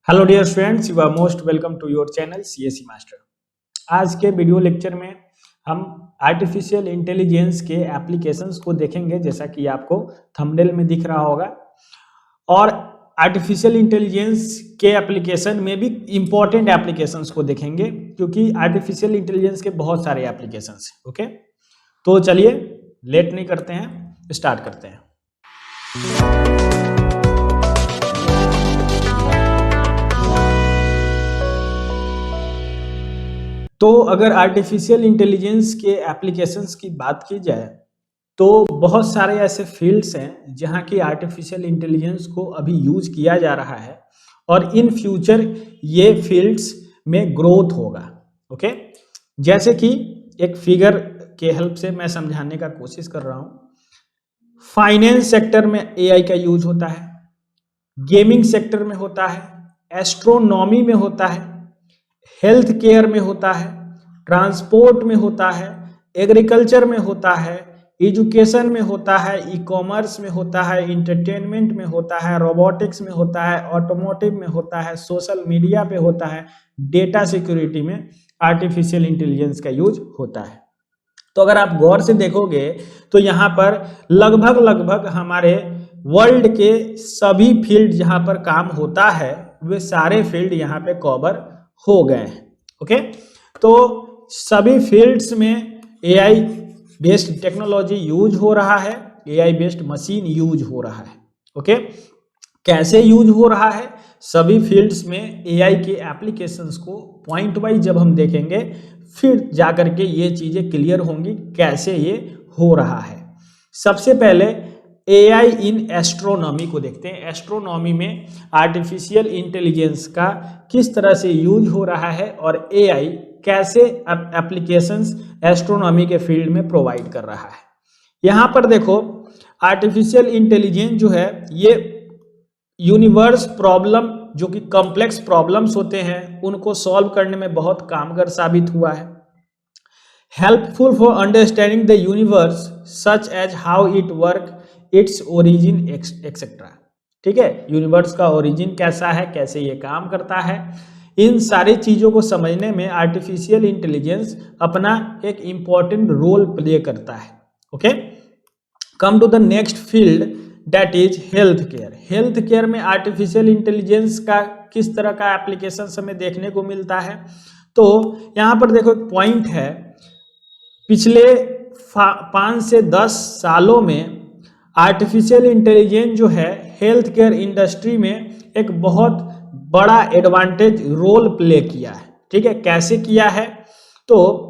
Hello dear students, you are most welcome to your channel CSE master. आज के video lecture में हम artificial intelligence के applications को देखेंगे, जैसा कि आपको थंबनेल में दिख रहा होगा। और आर्टिफिशियल इंटेलिजेंस के एप्लीकेशन में भी इम्पोर्टेंट एप्लीकेशंस को देखेंगे, क्योंकि आर्टिफिशियल इंटेलिजेंस के बहुत सारे एप्लीकेशंस हैं। ओके, तो चलिए लेट नहीं करते हैं, स्टार्ट करते हैं। तो अगर आर्टिफिशियल इंटेलिजेंस के एप्लीकेशंस की बात की जाए तो बहुत सारे ऐसे फील्ड्स हैं जहां की आर्टिफिशियल इंटेलिजेंस को अभी यूज किया जा रहा है और इन फ्यूचर ये फील्ड्स में ग्रोथ होगा। ओके, जैसे कि एक फिगर के हेल्प से मैं समझाने का कोशिश कर रहा हूं। फाइनेंस सेक्टर में एआई का यूज होता है, गेमिंग सेक्टर में होता है, एस्ट्रोनॉमी में होता है, हेल्थ केयर में होता है, ट्रांसपोर्ट में होता है, एग्रीकल्चर में होता है, एजुकेशन में होता है, ई कॉमर्स में होता है, इंटरटेनमेंट में होता है, रोबोटिक्स में होता है, ऑटोमोटिव में होता है, सोशल मीडिया पे होता है, डेटा सिक्योरिटी में आर्टिफिशियल इंटेलिजेंस का यूज होता है। तो अगर आप गौर से देखोगे तो यहाँ पर लगभग हमारे वर्ल्ड के सभी फील्ड जहाँ पर काम होता है वे सारे फील्ड यहाँ पे कवर हो गए हैं। ओके, तो सभी फील्ड्स में एआई बेस्ड टेक्नोलॉजी यूज हो रहा है, एआई बेस्ड मशीन यूज हो रहा है। ओके, कैसे यूज हो रहा है? सभी फील्ड्स में एआई के एप्लीकेशंस को पॉइंट वाइज जब हम देखेंगे फिर जाकर के ये चीजें क्लियर होंगी कैसे ये हो रहा है। सबसे पहले एआई इन एस्ट्रोनॉमी को देखते हैं। एस्ट्रोनॉमी में आर्टिफिशियल इंटेलिजेंस का किस तरह से यूज हो रहा है और एआई कैसे एप्लीकेशंस एस्ट्रोनॉमी के फील्ड में प्रोवाइड कर रहा है। यहाँ पर देखो, आर्टिफिशियल इंटेलिजेंस जो है ये यूनिवर्स प्रॉब्लम, जो कि कॉम्प्लेक्स प्रॉब्लम्स होते हैं, उनको सॉल्व करने में बहुत कारगर साबित हुआ है। Helpful for understanding the universe such as how it work, its origin etcetera. ठीक है, यूनिवर्स का ओरिजिन कैसा है, कैसे ये काम करता है, इन सारी चीजों को समझने में आर्टिफिशियल इंटेलिजेंस अपना एक इंपॉर्टेंट रोल प्ले करता है। Okay, come to the next field that is health care. Health care में आर्टिफिशियल इंटेलिजेंस का किस तरह का एप्लीकेशन हमें देखने को मिलता है? तो यहाँ पर देखो एक पॉइंट है, पिछले 5 से 10 सालों में आर्टिफिशियल इंटेलिजेंस जो है हेल्थ केयर इंडस्ट्री में एक बहुत बड़ा एडवांटेज रोल प्ले किया है। ठीक है, कैसे किया है? तो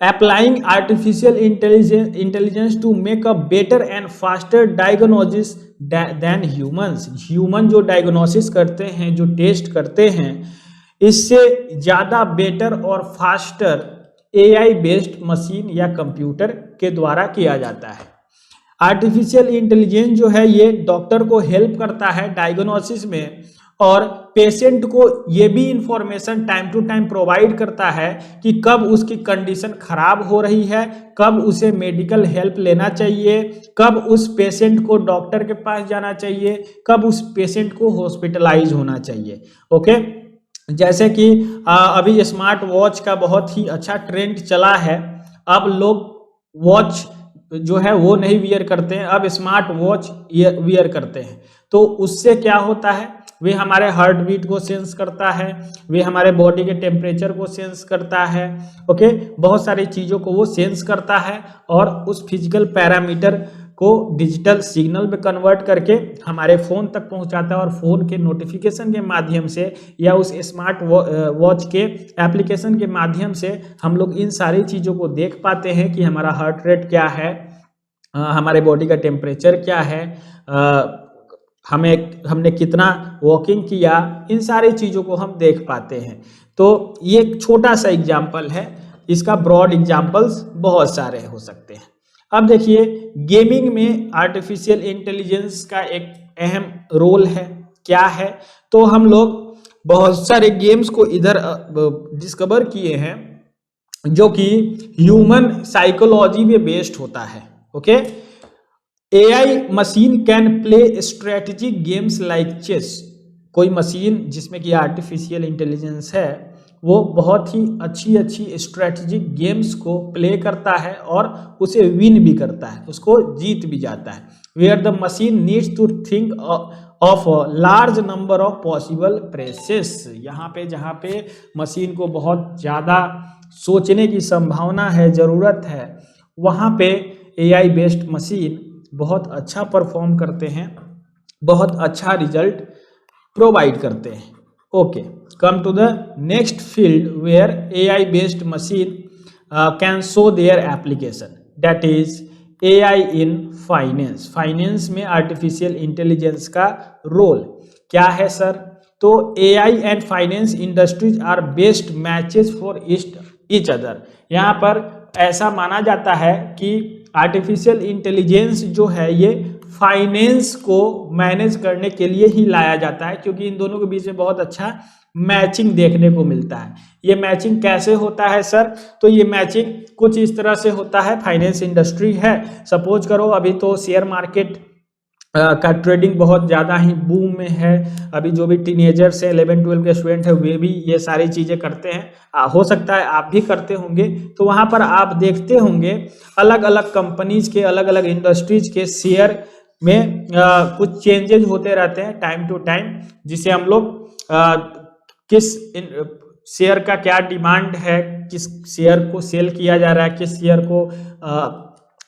applying artificial intelligence to make a better and faster diagnosis than humans. Human जो डायग्नोसिस करते हैं, जो टेस्ट करते हैं, इससे ज़्यादा बेटर और फास्टर एआई बेस्ड मशीन या कंप्यूटर के द्वारा किया जाता है। आर्टिफिशियल इंटेलिजेंस जो है ये डॉक्टर को हेल्प करता है डायग्नोसिस में और पेशेंट को ये भी information time to time provide करता है कि कब उसकी कंडीशन खराब हो रही है, कब उसे मेडिकल हेल्प लेना चाहिए, कब उस पेशेंट को डॉक्टर के पास जाना चाहिए, कब उस पेशेंट को हॉस्पिटलाइज होना चाहिए। ओके, जैसे कि अभी स्मार्ट वॉच का बहुत ही अच्छा ट्रेंड चला है। अब लोग वॉच जो है वो नहीं वियर करते हैं, अब स्मार्ट वॉच वियर करते हैं। तो उससे क्या होता है, वे हमारे हार्ट बीट को सेंस करता है, वे हमारे बॉडी के टेम्परेचर को सेंस करता है। ओके, बहुत सारी चीज़ों को वो सेंस करता है और उस फिजिकल पैरामीटर को डिजिटल सिग्नल में कन्वर्ट करके हमारे फ़ोन तक पहुंचाता है और फ़ोन के नोटिफिकेशन के माध्यम से या उस स्मार्ट वॉच के एप्लीकेशन के माध्यम से हम लोग इन सारी चीज़ों को देख पाते हैं कि हमारा हार्ट रेट क्या है, हमारे बॉडी का टेम्परेचर क्या है, हमने कितना वॉकिंग किया, इन सारी चीज़ों को हम देख पाते हैं। तो ये एक छोटा सा एग्जाम्पल है, इसका ब्रॉड एग्जाम्पल्स बहुत सारे हो सकते हैं। अब देखिए, गेमिंग में आर्टिफिशियल इंटेलिजेंस का एक अहम रोल है। क्या है? तो हम लोग बहुत सारे गेम्स को इधर डिस्कवर किए हैं जो कि ह्यूमन साइकोलॉजी पे बेस्ड होता है। Okay, AI machine can play strategic games like chess, कोई मशीन जिसमें कि आर्टिफिशियल इंटेलिजेंस है वो बहुत ही अच्छी अच्छी स्ट्रेटजिक गेम्स को प्ले करता है और उसे विन भी करता है, उसको जीत भी जाता है। Where the machine needs to think of large number of possible presses, यहाँ पे जहाँ पे मशीन को बहुत ज़्यादा सोचने की संभावना है, ज़रूरत है, वहाँ पे एआई बेस्ड मशीन बहुत अच्छा परफॉर्म करते हैं, बहुत अच्छा रिजल्ट प्रोवाइड करते हैं। Okay, come to the next field where AI based machine can show their application, that is AI in finance। Finance में आर्टिफिशियल इंटेलिजेंस का रोल क्या है सर? तो AI and finance industries are best matches for each other. यहाँ पर ऐसा माना जाता है कि आर्टिफिशियल इंटेलिजेंस जो है ये फाइनेंस को मैनेज करने के लिए ही लाया जाता है, क्योंकि इन दोनों के बीच में बहुत अच्छा मैचिंग देखने को मिलता है। ये मैचिंग कैसे होता है सर? तो ये मैचिंग कुछ इस तरह से होता है। फाइनेंस इंडस्ट्री है, सपोज करो अभी तो शेयर मार्केट का ट्रेडिंग बहुत ज़्यादा ही बूम में है। अभी जो भी टीनेजर्स हैं, 11-12 के स्टूडेंट हैं, वे भी ये सारी चीज़ें करते हैं। हो सकता है आप भी करते होंगे। तो वहाँ पर आप देखते होंगे अलग अलग कंपनीज के, अलग अलग इंडस्ट्रीज के शेयर में कुछ चेंजेज होते रहते हैं टाइम टू टाइम, जिसे हम लोग किस शेयर का क्या डिमांड है, किस शेयर को सेल किया जा रहा है, किस शेयर को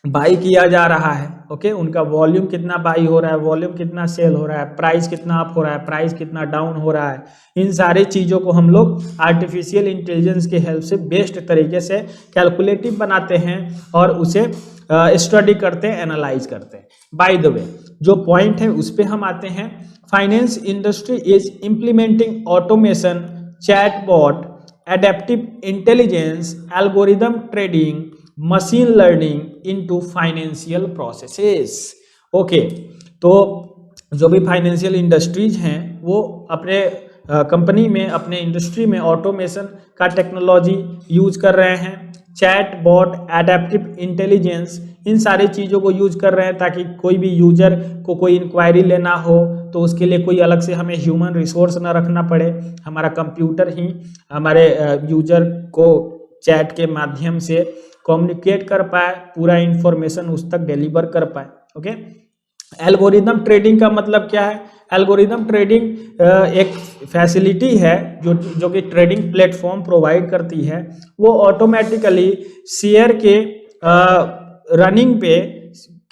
बाई किया जा रहा है। ओके, उनका वॉल्यूम कितना बाई हो रहा है, वॉल्यूम कितना सेल हो रहा है, प्राइस कितना अप हो रहा है, प्राइस कितना डाउन हो रहा है। इन सारी चीज़ों को हम लोग आर्टिफिशियल इंटेलिजेंस के हेल्प से बेस्ट तरीके से कैलकुलेटिव बनाते हैं और उसे स्टडी करते हैं, एनालाइज करते हैं। बाय द वे, जो पॉइंट है उस पर हम आते हैं। Finance industry is implementing automation, chatbot, adaptive intelligence, algorithm trading, machine learning into financial processes. Okay, तो जो भी फाइनेंशियल इंडस्ट्रीज हैं वो अपने कंपनी में, अपने इंडस्ट्री में ऑटोमेशन का टेक्नोलॉजी यूज कर रहे हैं। चैट बॉट, एडेप्टिव इंटेलिजेंस, इन सारी चीज़ों को यूज कर रहे हैं ताकि कोई भी यूजर को कोई इंक्वायरी लेना हो तो उसके लिए कोई अलग से हमें ह्यूमन रिसोर्स ना रखना पड़े। हमारा कंप्यूटर ही हमारे यूजर को चैट के माध्यम से कम्युनिकेट कर पाए, पूरा इंफॉर्मेशन उस तक डिलीवर कर पाए। ओके, एल्गोरिदम ट्रेडिंग का मतलब क्या है? एल्गोरिदम ट्रेडिंग एक फैसिलिटी है जो कि ट्रेडिंग प्लेटफॉर्म प्रोवाइड करती है। वो ऑटोमेटिकली शेयर के रनिंग पे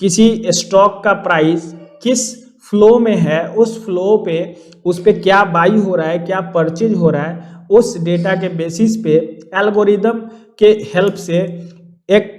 किसी स्टॉक का प्राइस किस फ्लो में है, उस फ्लो पे उस पे क्या बाई हो रहा है, क्या परचेज हो रहा है, उस डेटा के बेसिस पे एल्गोरिदम के हेल्प से एक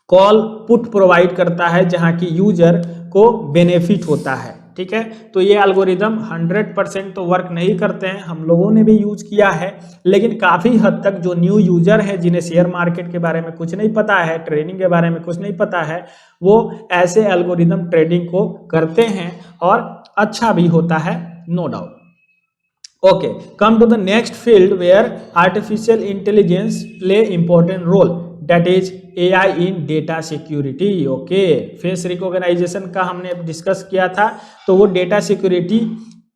कॉल पुट प्रोवाइड करता है जहां की यूजर को बेनिफिट होता है। ठीक है, तो ये एल्गोरिदम 100% तो वर्क नहीं करते हैं, हम लोगों ने भी यूज किया है, लेकिन काफ़ी हद तक जो न्यू यूजर है जिन्हें शेयर मार्केट के बारे में कुछ नहीं पता है, ट्रेडिंग के बारे में कुछ नहीं पता है, वो ऐसे एल्गोरिदम ट्रेडिंग को करते हैं और अच्छा भी होता है, no doubt. Okay, come to the next field where artificial intelligence play important role, that is AI in data security। ओके, फेस रिकॉग्नाइजेशन का हमने डिस्कस किया था, तो वो डेटा सिक्योरिटी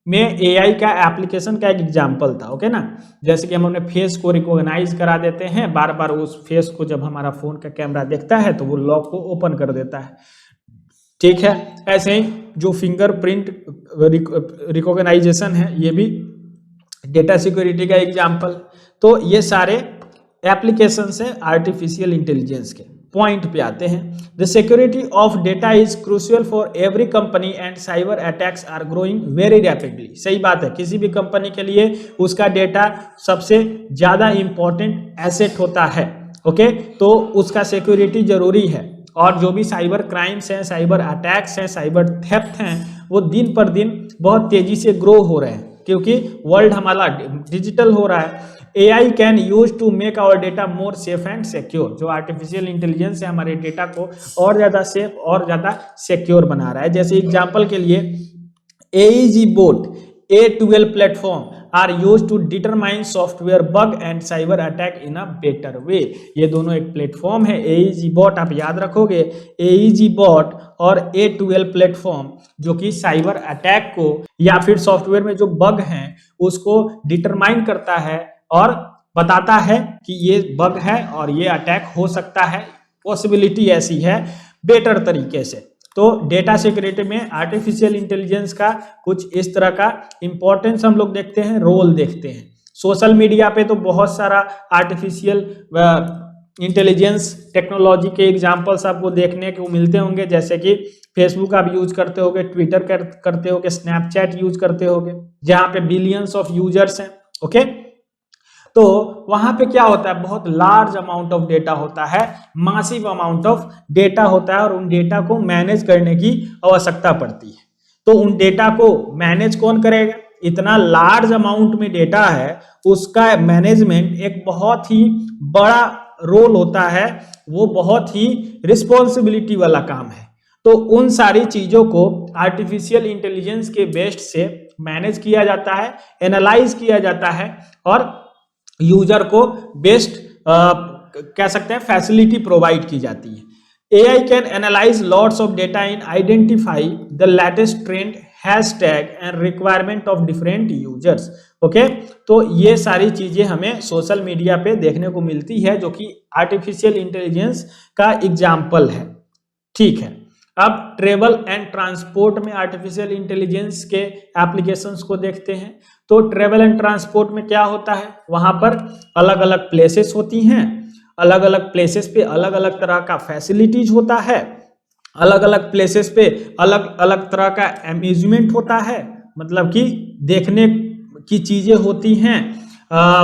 में AI का एप्लीकेशन का एक एग्जांपल था। ओके ना, जैसे कि हम अपने फेस को रिकॉग्नाइज करा देते हैं, बार बार उस फेस को जब हमारा फोन का कैमरा देखता है तो वो लॉक को ओपन कर देता है। ठीक है, ऐसे ही जो फिंगरप्रिंट रिकॉग्नाइजेशन है ये भी डेटा सिक्योरिटी का एग्जाम्पल। तो ये सारे एप्लीकेशन है आर्टिफिशियल इंटेलिजेंस के। पॉइंट पे आते हैं। The security of data is crucial for every company and cyber attacks are growing very rapidly. सही बात है, किसी भी कंपनी के लिए उसका डेटा सबसे ज़्यादा इंपॉर्टेंट एसेट होता है। ओके, तो उसका सिक्योरिटी जरूरी है, और जो भी साइबर क्राइम्स हैं, साइबर अटैक्स हैं, साइबर थेफ्ट हैं, वो दिन पर दिन बहुत तेजी से ग्रो हो रहे हैं क्योंकि वर्ल्ड हमारा डिजिटल हो रहा है। AI can use to make our data more safe and secure. जो आर्टिफिशियल इंटेलिजेंस है हमारे डेटा को और ज़्यादा सेफ और ज़्यादा सिक्योर बना रहा है। जैसे एग्जांपल के लिए AEG bot A12 platform are used to determine software bug and cyber attack in a better way. ये दोनों एक प्लेटफॉर्म है AEG बॉट, आप याद रखोगे AEG बॉट और A12 प्लेटफॉर्म, जो कि साइबर अटैक को या फिर सॉफ्टवेयर में जो बग हैं उसको डिटरमाइन करता है और बताता है कि ये बग है और ये अटैक हो सकता है, पॉसिबिलिटी ऐसी है, बेटर तरीके से। तो डेटा सिक्योरिटी में आर्टिफिशियल इंटेलिजेंस का कुछ इस तरह का इंपॉर्टेंस हम लोग देखते हैं, रोल देखते हैं। सोशल मीडिया पे तो बहुत सारा आर्टिफिशियल इंटेलिजेंस टेक्नोलॉजी के एग्जांपल्स आपको देखने को मिलते होंगे, जैसे कि फेसबुक आप यूज करते होगे, ट्विटर करते होगे, स्नैपचैट यूज करते होगे, जहां पे बिलियंस ऑफ यूजर्स हैं। ओके, तो वहां पे क्या होता है, बहुत लार्ज अमाउंट ऑफ डेटा होता है, मासिव अमाउंट ऑफ डेटा होता है और उन डेटा को मैनेज करने की आवश्यकता पड़ती है। तो उन डेटा को मैनेज कौन करेगा? इतना लार्ज अमाउंट में डेटा है, उसका मैनेजमेंट एक बहुत ही बड़ा रोल होता है, वो बहुत ही रिस्पॉन्सिबिलिटी वाला काम है। तो उन सारी चीजों को आर्टिफिशियल इंटेलिजेंस के बेस्ड से मैनेज किया जाता है, एनालाइज किया जाता है और यूजर को बेस्ट कह सकते हैं फैसिलिटी प्रोवाइड की जाती है। AI can analyse lots of data in identify the latest trend, hashtag and requirement of different users. Okay, तो ये सारी चीजें हमें सोशल मीडिया पे देखने को मिलती है, जो कि आर्टिफिशियल इंटेलिजेंस का एग्जाम्पल है। ठीक है, अब ट्रेवल एंड ट्रांसपोर्ट में आर्टिफिशियल इंटेलिजेंस के एप्लीकेशंस को देखते हैं। तो ट्रेवल एंड ट्रांसपोर्ट में क्या होता है, वहां पर अलग अलग प्लेसेस होती हैं, अलग अलग प्लेसेस पे अलग अलग तरह का फैसिलिटीज होता है, अलग अलग प्लेसेस पे अलग अलग तरह का अम्यूजमेंट होता है, मतलब कि देखने की चीजें होती हैं।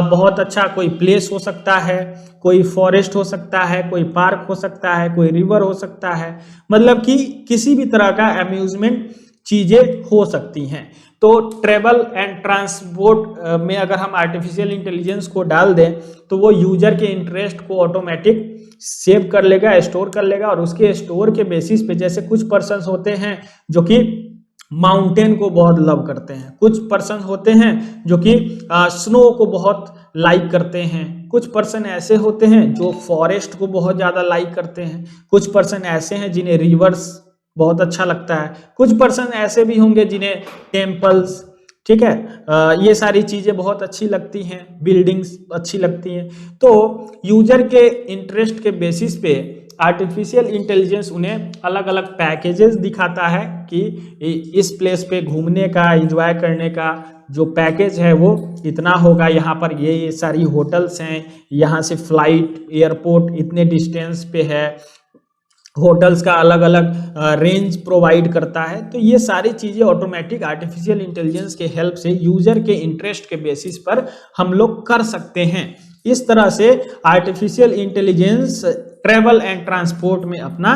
बहुत अच्छा कोई प्लेस हो सकता है, कोई फॉरेस्ट हो सकता है, कोई पार्क हो सकता है, कोई रिवर हो सकता है, मतलब कि किसी भी तरह का अम्यूजमेंट चीजें हो सकती हैं। तो ट्रेवल एंड ट्रांसपोर्ट में अगर हम आर्टिफिशियल इंटेलिजेंस को डाल दें तो वो यूजर के इंटरेस्ट को ऑटोमेटिक सेव कर लेगा, स्टोर कर लेगा, और उसके स्टोर के बेसिस पे, जैसे कुछ पर्सन होते हैं जो कि माउंटेन को बहुत लव करते हैं, कुछ पर्सन होते हैं जो कि स्नो को बहुत लाइक करते हैं, कुछ पर्सन ऐसे होते हैं जो फॉरेस्ट को बहुत ज़्यादा लाइक करते हैं, कुछ पर्सन ऐसे हैं जिन्हें रिवर्स बहुत अच्छा लगता है, कुछ पर्सन ऐसे भी होंगे जिन्हें टेम्पल्स, ठीक है, ये सारी चीज़ें बहुत अच्छी लगती हैं, बिल्डिंग्स अच्छी लगती हैं। तो यूजर के इंटरेस्ट के बेसिस पे आर्टिफिशियल इंटेलिजेंस उन्हें अलग अलग पैकेजेस दिखाता है कि इस प्लेस पे घूमने का, एंजॉय करने का जो पैकेज है वो इतना होगा, यहाँ पर ये सारी होटल्स हैं, यहाँ से फ्लाइट, एयरपोर्ट इतने डिस्टेंस पे है, होटल्स का अलग अलग रेंज प्रोवाइड करता है। तो ये सारी चीज़ें ऑटोमेटिक आर्टिफिशियल इंटेलिजेंस के हेल्प से यूजर के इंटरेस्ट के बेसिस पर हम लोग कर सकते हैं। इस तरह से artificial intelligence travel and transport में अपना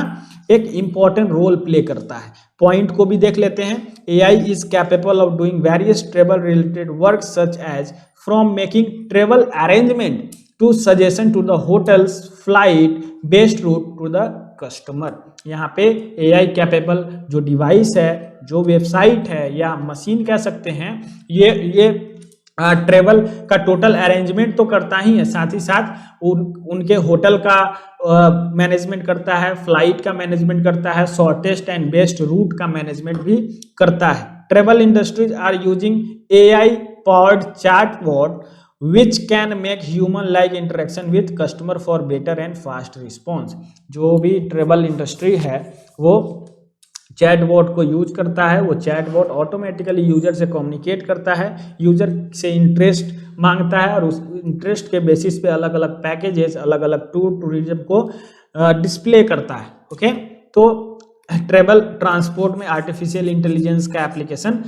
एक इम्पॉर्टेंट रोल प्ले करता है। पॉइंट को भी देख लेते हैं। AI is capable of doing various travel related work such as from making travel arrangement to suggestion to the hotels, flight, best route to the customer. यहाँ पे AI कैपेबल जो डिवाइस है, जो वेबसाइट है या मशीन कह सकते हैं, ये ट्रेवल का टोटल अरेंजमेंट तो करता ही है, साथ ही साथ उनके होटल का मैनेजमेंट करता है, फ्लाइट का मैनेजमेंट करता है, शॉर्टेस्ट एंड बेस्ट रूट का मैनेजमेंट भी करता है। Travel industries are using AI powered chatbot which can make human like interaction with customer for better and fast response। जो भी ट्रेवल इंडस्ट्री है वो चैटबॉट को यूज करता है, वो चैटबॉट ऑटोमेटिकली यूजर से कम्युनिकेट करता है, यूजर से इंटरेस्ट मांगता है और उस इंटरेस्ट के बेसिस पे अलग अलग पैकेजेस, अलग अलग टूरिज्म को डिस्प्ले करता है। ओके, तो ट्रेवल ट्रांसपोर्ट में आर्टिफिशियल इंटेलिजेंस का एप्लीकेशन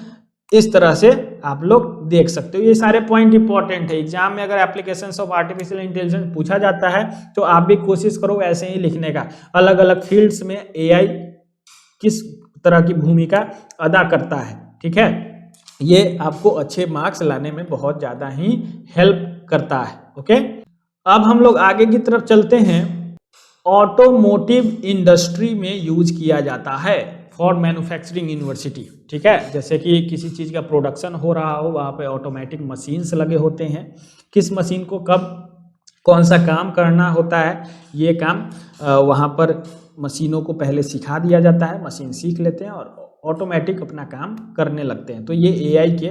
इस तरह से आप लोग देख सकते हो। ये सारे पॉइंट इंपॉर्टेंट है, एग्जाम में अगर एप्लीकेशंस ऑफ आर्टिफिशियल इंटेलिजेंस पूछा जाता है तो आप भी कोशिश करो ऐसे ही लिखने का। अलग अलग फील्ड्स में AI किस तरह की भूमिका अदा करता है, ठीक है, ये आपको अच्छे मार्क्स लाने में बहुत ज़्यादा ही हेल्प करता है। ओके, अब हम लोग आगे की तरफ चलते हैं। ऑटोमोटिव इंडस्ट्री में यूज किया जाता है। फॉर मैन्युफैक्चरिंग यूनिवर्सिटी, ठीक है। जैसे कि किसी चीज़ का प्रोडक्शन हो रहा हो, वहाँ पे ऑटोमेटिक मशीन्स लगे होते हैं, किस मशीन को कब कौन सा काम करना होता है, ये काम वहाँ पर मशीनों को पहले सिखा दिया जाता है, मशीन सीख लेते हैं और ऑटोमेटिक अपना काम करने लगते हैं। तो ये एआई के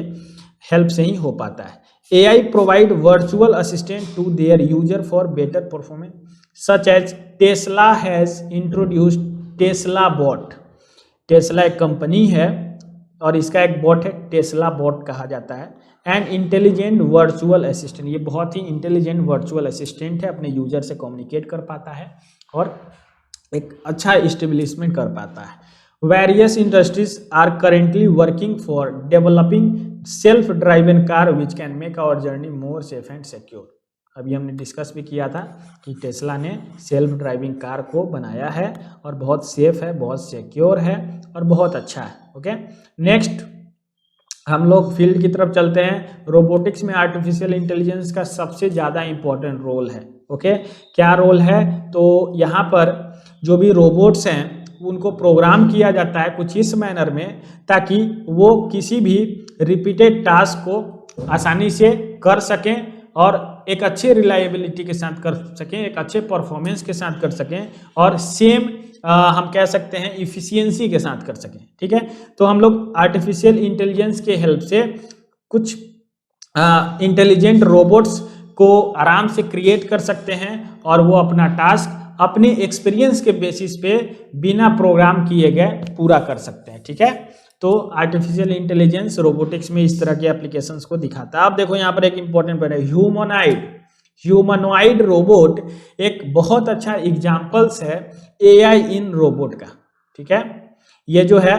हेल्प से ही हो पाता है। AI provide virtual assistant to their user for better performance, such as Tesla has introduced Tesla bot. Tesla एक कंपनी है और इसका एक बॉट है, टेस्ला बॉट कहा जाता है। एंड इंटेलिजेंट वर्चुअल असिस्टेंट, ये बहुत ही इंटेलिजेंट वर्चुअल असिस्टेंट है, अपने यूजर से कम्युनिकेट कर पाता है और एक अच्छा एस्टेब्लिशमेंट कर पाता है। Various industries are currently working for developing self driven car which can make our journey more safe and secure. अभी हमने डिस्कस भी किया था कि टेस्ला ने सेल्फ ड्राइविंग कार को बनाया है और बहुत सेफ है, बहुत सिक्योर है और बहुत अच्छा है। ओके, नेक्स्ट हम लोग फील्ड की तरफ चलते हैं। रोबोटिक्स में आर्टिफिशियल इंटेलिजेंस का सबसे ज़्यादा इम्पोर्टेंट रोल है। ओके, क्या रोल है? तो यहाँ पर जो भी रोबोट्स हैं उनको प्रोग्राम किया जाता है कुछ इस मैनर में ताकि वो किसी भी रिपीटेड टास्क को आसानी से कर सकें और एक अच्छे रिलायबिलिटी के साथ कर सकें, एक अच्छे परफॉर्मेंस के साथ कर सकें और सेम हम कह सकते हैं इफिशियंसी के साथ कर सकें। ठीक है, तो हम लोग आर्टिफिशियल इंटेलिजेंस के हेल्प से कुछ इंटेलिजेंट रोबोट्स को आराम से क्रिएट कर सकते हैं और वो अपना टास्क अपने एक्सपीरियंस के बेसिस पे बिना प्रोग्राम किए गए पूरा कर सकते हैं। ठीक है, तो आर्टिफिशियल इंटेलिजेंस रोबोटिक्स में इस तरह के एप्लीकेशंस को दिखाता है। आप देखो यहाँ पर एक इंपॉर्टेंट पॉइंट है, ह्यूमनॉइड रोबोट एक बहुत अच्छा एग्जाम्पल्स है एआई इन रोबोट का। ठीक है, ये जो है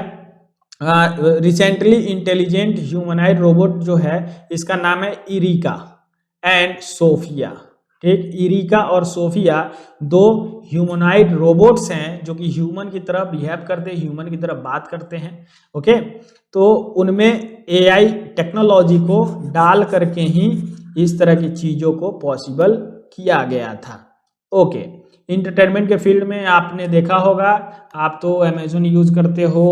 रिसेंटली इंटेलिजेंट ह्यूमनॉइड रोबोट जो है इसका नाम है इरिका एंड सोफिया। ठीक, इरिका और सोफिया दो ह्यूमनॉइड रोबोट्स हैं जो कि ह्यूमन की तरह बिहेव करते हैं, ह्यूमन की तरह बात करते हैं। ओके, तो उनमें एआई टेक्नोलॉजी को डाल करके ही इस तरह की चीज़ों को पॉसिबल किया गया था। ओके, इंटरटेनमेंट के फील्ड में आपने देखा होगा, आप तो अमेजोन यूज़ करते हो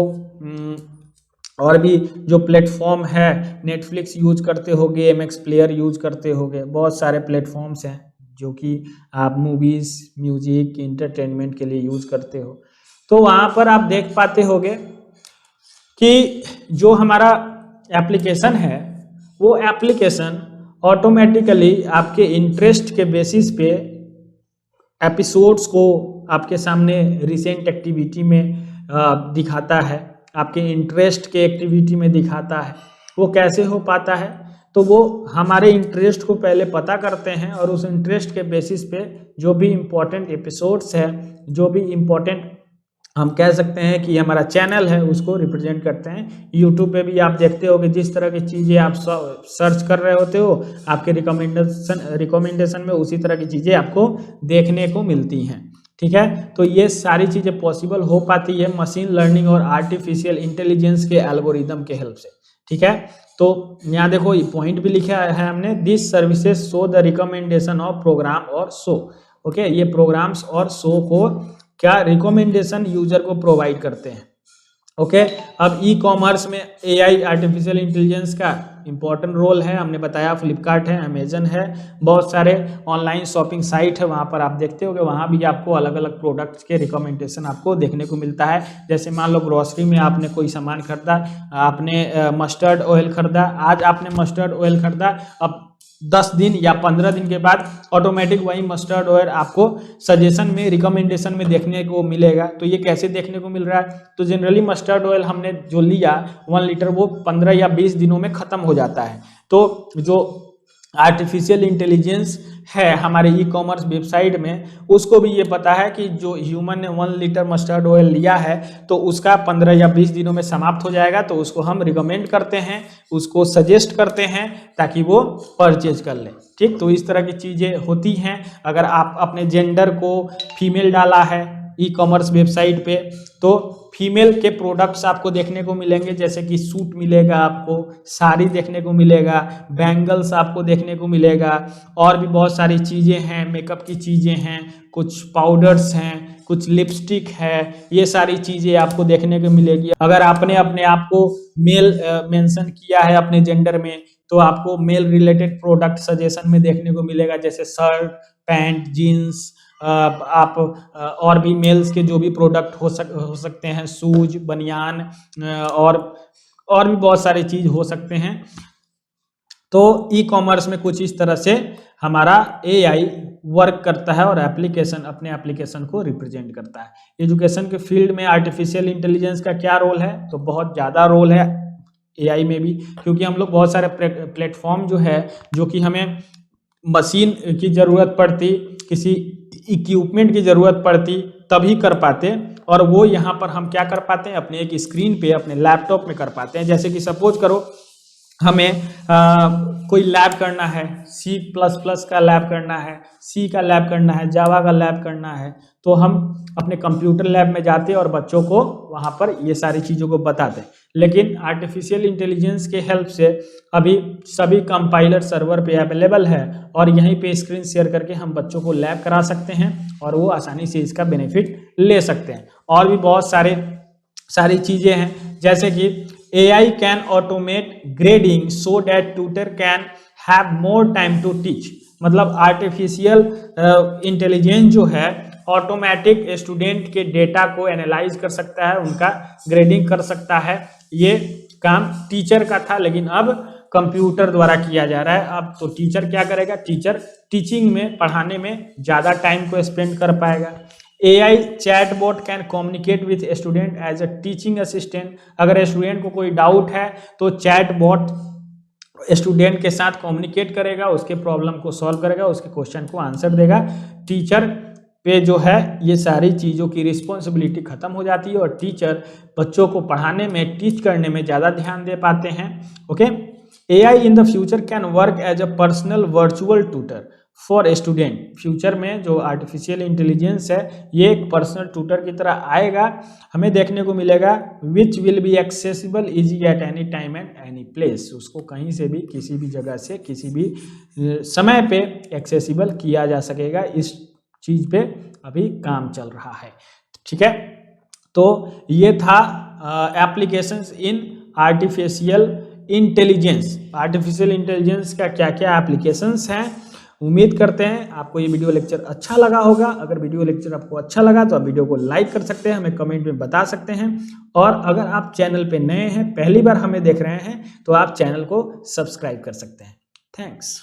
और भी जो प्लेटफॉर्म है नेटफ्लिक्स यूज करते होगे, एमएक्स प्लेयर यूज करते होगे, बहुत सारे प्लेटफॉर्म्स हैं जो कि आप मूवीज़, म्यूजिक, इंटरटेनमेंट के लिए यूज करते हो। तो वहाँ पर आप देख पाते होगे कि जो हमारा एप्लीकेशन है वो एप्लीकेशन ऑटोमेटिकली आपके इंटरेस्ट के बेसिस पे एपिसोड्स को आपके सामने रिसेंट एक्टिविटी में दिखाता है, आपके इंटरेस्ट के एक्टिविटी में दिखाता है। वो कैसे हो पाता है? तो वो हमारे इंटरेस्ट को पहले पता करते हैं और उस इंटरेस्ट के बेसिस पे जो भी इम्पोर्टेंट एपिसोड्स है, जो भी इम्पोर्टेंट हम कह सकते हैं कि हमारा चैनल है, उसको रिप्रेजेंट करते हैं। यूट्यूब पे भी आप देखते हो कि जिस तरह की चीज़ें आप सर्च कर रहे होते हो आपके रिकमेंडेशन में उसी तरह की चीज़ें आपको देखने को मिलती हैं। ठीक है, तो ये सारी चीज़ें पॉसिबल हो पाती है मशीन लर्निंग और आर्टिफिशियल इंटेलिजेंस के एल्गोरिदम के हेल्प से। ठीक है, तो यहाँ देखो पॉइंट भी लिखा है हमने, this services show the recommendation of program और शो। ओके, ये प्रोग्राम्स और शो को क्या रिकमेंडेशन यूजर को प्रोवाइड करते हैं। ओके, अब ई कॉमर्स में एआई आर्टिफिशियल इंटेलिजेंस का इंपॉर्टेंट रोल है। हमने बताया फ्लिपकार्ट है, अमेजन है, बहुत सारे ऑनलाइन शॉपिंग साइट है, वहाँ पर आप देखते होगे, वहाँ भी आपको अलग अलग प्रोडक्ट्स के रिकमेंडेशन आपको देखने को मिलता है। जैसे मान लो ग्रोसरी में आपने कोई सामान खरीदा, आपने मस्टर्ड ऑयल खरीदा, आज आपने मस्टर्ड ऑयल खरीदा, अब 10 दिन या 15 दिन के बाद ऑटोमेटिक वही मस्टर्ड ऑयल आपको सजेशन में, रिकमेंडेशन में देखने को मिलेगा। तो ये कैसे देखने को मिल रहा है? तो जनरली मस्टर्ड ऑयल हमने जो लिया 1 लीटर वो 15 या 20 दिनों में ख़त्म हो जाता है। तो जो आर्टिफिशियल इंटेलिजेंस है हमारे ई कॉमर्स वेबसाइट में, उसको भी ये पता है कि जो ह्यूमन ने 1 लीटर मस्टर्ड ऑयल लिया है तो उसका 15 या 20 दिनों में समाप्त हो जाएगा, तो उसको हम रिकमेंड करते हैं, उसको सजेस्ट करते हैं ताकि वो परचेज कर ले। ठीक, तो इस तरह की चीज़ें होती हैं। अगर आप अपने जेंडर को फीमेल डाला है ई कॉमर्स वेबसाइट पे, तो फीमेल के प्रोडक्ट्स आपको देखने को मिलेंगे, जैसे कि सूट मिलेगा आपको, साड़ी देखने को मिलेगा, बैंगल्स आपको देखने को मिलेगा, और भी बहुत सारी चीज़ें हैं, मेकअप की चीज़ें हैं, कुछ पाउडर्स हैं, कुछ लिपस्टिक है, ये सारी चीज़ें आपको देखने को मिलेगी। अगर आपने अपने आप को मेल मेंशन किया है अपने जेंडर में, तो आपको मेल रिलेटेड प्रोडक्ट सजेशन में देखने को मिलेगा, जैसे शर्ट, पैंट, जीन्स, आप और भी मेल्स के जो भी प्रोडक्ट हो सकते हैं, शूज, बनियान, और भी बहुत सारी चीज हो सकते हैं। तो ई कॉमर्स में कुछ इस तरह से हमारा एआई वर्क करता है और अपने एप्लीकेशन को रिप्रेजेंट करता है। एजुकेशन के फील्ड में आर्टिफिशियल इंटेलिजेंस का क्या रोल है, तो बहुत ज़्यादा रोल है एआई में भी, क्योंकि हम लोग बहुत सारे प्लेटफॉर्म जो है, जो कि हमें मशीन की ज़रूरत पड़ती, किसी इक्विपमेंट की ज़रूरत पड़ती, तभी कर पाते, और वो यहाँ पर हम क्या कर पाते हैं, अपने एक स्क्रीन पे, अपने लैपटॉप में कर पाते हैं। जैसे कि सपोज करो हमें कोई लैब करना है, C++ का लैब करना है, C का लैब करना है, जावा का लैब करना है, तो हम अपने कंप्यूटर लैब में जाते हैं और बच्चों को वहाँ पर ये सारी चीज़ों को बताते हैं। लेकिन आर्टिफिशियल इंटेलिजेंस के हेल्प से अभी सभी कंपाइलर सर्वर पे अवेलेबल है, और यहीं पे स्क्रीन शेयर करके हम बच्चों को लैब करा सकते हैं, और वो आसानी से इसका बेनिफिट ले सकते हैं। और भी बहुत सारी चीज़ें हैं, जैसे कि AI can automate grading so that tutor can have more time to teach। मतलब आर्टिफिशियल इंटेलिजेंस जो है ऑटोमेटिक स्टूडेंट के डेटा को एनालाइज कर सकता है, उनका ग्रेडिंग कर सकता है। ये काम टीचर का था, लेकिन अब कंप्यूटर द्वारा किया जा रहा है। अब तो टीचर क्या करेगा, टीचर टीचिंग में, पढ़ाने में ज़्यादा टाइम को स्पेंड कर पाएगा। AI chatbot can communicate with student as a teaching assistant. अगर स्टूडेंट को कोई डाउट है तो चैटबॉट स्टूडेंट के साथ कम्युनिकेट करेगा, उसके प्रॉब्लम को सॉल्व करेगा, उसके क्वेश्चन को आंसर देगा। टीचर पे जो है ये सारी चीज़ों की रिस्पॉन्सिबिलिटी खत्म हो जाती है, और टीचर बच्चों को पढ़ाने में, टीच करने में ज़्यादा ध्यान दे पाते हैं। Okay, AI in the future can work as a personal virtual tutor for student. Future में जो आर्टिफिशियल इंटेलिजेंस है, ये एक पर्सनल ट्यूटर की तरह आएगा, हमें देखने को मिलेगा, which will be accessible easy at any time and any place. उसको कहीं से भी, किसी भी जगह से, किसी भी समय पे एक्सेसिबल किया जा सकेगा। इस चीज़ पे अभी काम चल रहा है, ठीक है। तो ये था applications in artificial intelligence. Artificial intelligence का क्या क्या एप्लीकेशंस हैं। उम्मीद करते हैं आपको ये वीडियो लेक्चर अच्छा लगा होगा। अगर वीडियो लेक्चर आपको अच्छा लगा तो आप वीडियो को लाइक कर सकते हैं, हमें कमेंट में बता सकते हैं, और अगर आप चैनल पे नए हैं, पहली बार हमें देख रहे हैं, तो आप चैनल को सब्सक्राइब कर सकते हैं। थैंक्स।